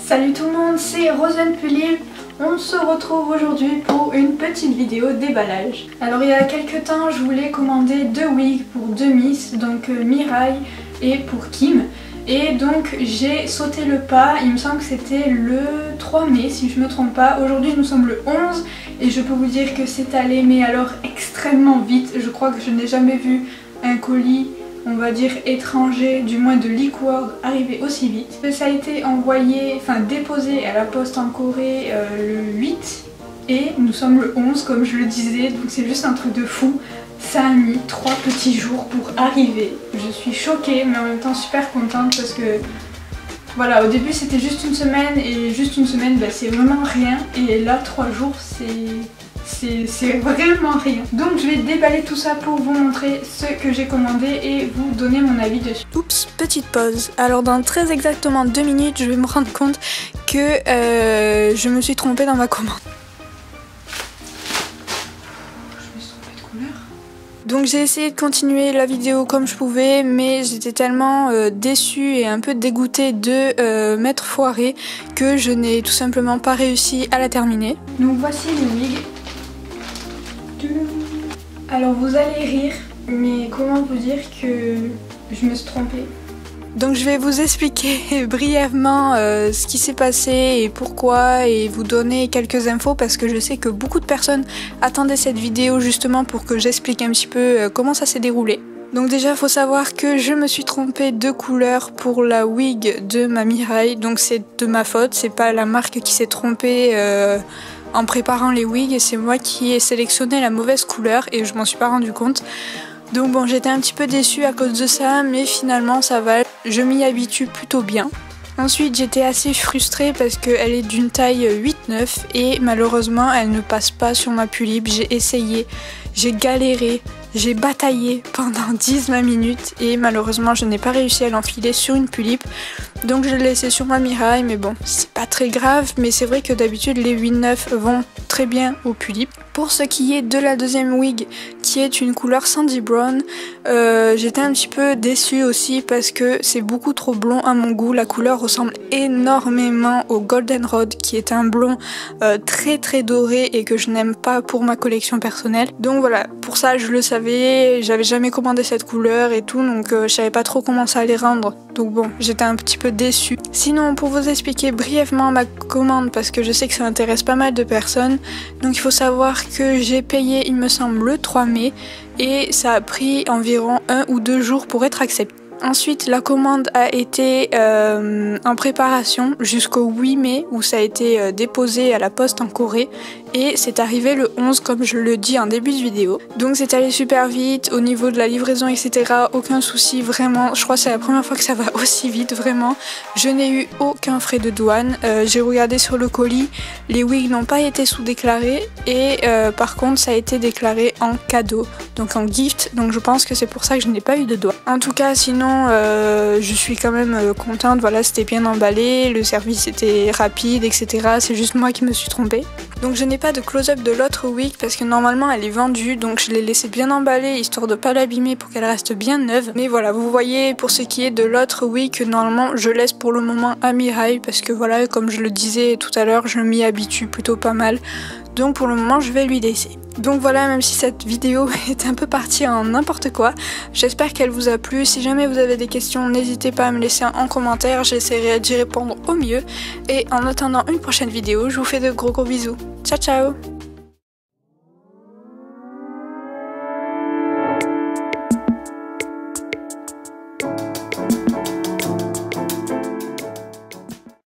Salut tout le monde, c'est Rosen Pulip. On se retrouve aujourd'hui pour une petite vidéo déballage. Alors il y a quelques temps je voulais commander deux wigs pour deux Miss, donc Mirai et pour Kim. Et donc j'ai sauté le pas, il me semble que c'était le 3 mai si je me trompe pas. Aujourd'hui nous sommes le 11 et je peux vous dire que c'est allé mais alors extrêmement vite. Je crois que je n'ai jamais vu un colis, on va dire étranger, du moins de Liquor, arriver aussi vite. Ça a été envoyé, enfin déposé à la poste en Corée le 8 et nous sommes le 11 comme je le disais, donc c'est juste un truc de fou. Ça a mis 3 petits jours pour arriver. Je suis choquée mais en même temps super contente parce que voilà, au début c'était juste une semaine et juste une semaine bah, c'est vraiment rien et là 3 jours c'est vraiment rien. Donc je vais déballer tout ça pour vous montrer ce que j'ai commandé et vous donner mon avis dessus. Oups, petite pause. Alors dans très exactement 2 minutes je vais me rendre compte que je me suis trompée dans ma commande. Donc j'ai essayé de continuer la vidéo comme je pouvais, mais j'étais tellement déçue et un peu dégoûtée de m'être foirée que je n'ai tout simplement pas réussi à la terminer. Donc voici les wigs. Alors vous allez rire, mais comment vous dire que je me suis trompée? Donc je vais vous expliquer brièvement ce qui s'est passé et pourquoi et vous donner quelques infos parce que je sais que beaucoup de personnes attendaient cette vidéo justement pour que j'explique un petit peu comment ça s'est déroulé. Donc déjà il faut savoir que je me suis trompée de couleur pour la wig de ma Mirai, donc c'est de ma faute, c'est pas la marque qui s'est trompée en préparant les wigs et c'est moi qui ai sélectionné la mauvaise couleur et je m'en suis pas rendu compte. Donc bon, j'étais un petit peu déçue à cause de ça, mais finalement ça va, je m'y habitue plutôt bien. Ensuite j'étais assez frustrée parce qu'elle est d'une taille 8-9 et malheureusement elle ne passe pas sur ma Pulip. J'ai essayé, j'ai galéré, j'ai bataillé pendant 10-20 minutes et malheureusement je n'ai pas réussi à l'enfiler sur une Pulip. Donc je l'ai laissé sur ma Mirai, mais bon c'est pas très grave, mais c'est vrai que d'habitude les 8-9 vont très bien au Pulip. Pour ce qui est de la deuxième wig qui est une couleur Sandy Brown, j'étais un petit peu déçue aussi parce que c'est beaucoup trop blond à mon goût. La couleur ressemble énormément au Golden Rod qui est un blond très très doré et que je n'aime pas pour ma collection personnelle. Donc voilà, pour ça je le savais, j'avais jamais commandé cette couleur et tout, donc je savais pas trop comment ça allait rendre. Donc bon, j'étais un petit peu déçue. Sinon pour vous expliquer brièvement ma commande parce que je sais que ça intéresse pas mal de personnes, donc il faut savoir que j'ai payé il me semble le 3 mai et ça a pris environ 1 ou 2 jours pour être accepté. Ensuite la commande a été en préparation jusqu'au 8 mai où ça a été déposé à la poste en Corée et c'est arrivé le 11 comme je le dis en début de vidéo. Donc c'est allé super vite au niveau de la livraison etc, aucun souci vraiment, je crois que c'est la première fois que ça va aussi vite vraiment. Je n'ai eu aucun frais de douane, j'ai regardé sur le colis, les wigs n'ont pas été sous-déclarés et par contre ça a été déclaré en cadeau, donc en gift, donc je pense que c'est pour ça que je n'ai pas eu de douane. En tout cas sinon je suis quand même contente, voilà c'était bien emballé, le service était rapide etc, c'est juste moi qui me suis trompée. Donc je n'ai pas de close-up de l'autre wig parce que normalement elle est vendue, donc je l'ai laissée bien emballée histoire de pas l'abîmer pour qu'elle reste bien neuve. Mais voilà, vous voyez pour ce qui est de l'autre wig que normalement je laisse pour le moment à Mirai parce que voilà, comme je le disais tout à l'heure, je m'y habitue plutôt pas mal. Donc pour le moment je vais lui laisser. Donc voilà, même si cette vidéo est un peu partie en n'importe quoi, j'espère qu'elle vous a plu. Si jamais vous avez des questions, n'hésitez pas à me laisser en commentaire, j'essaierai d'y répondre au mieux. Et en attendant une prochaine vidéo, je vous fais de gros bisous. Ciao ciao!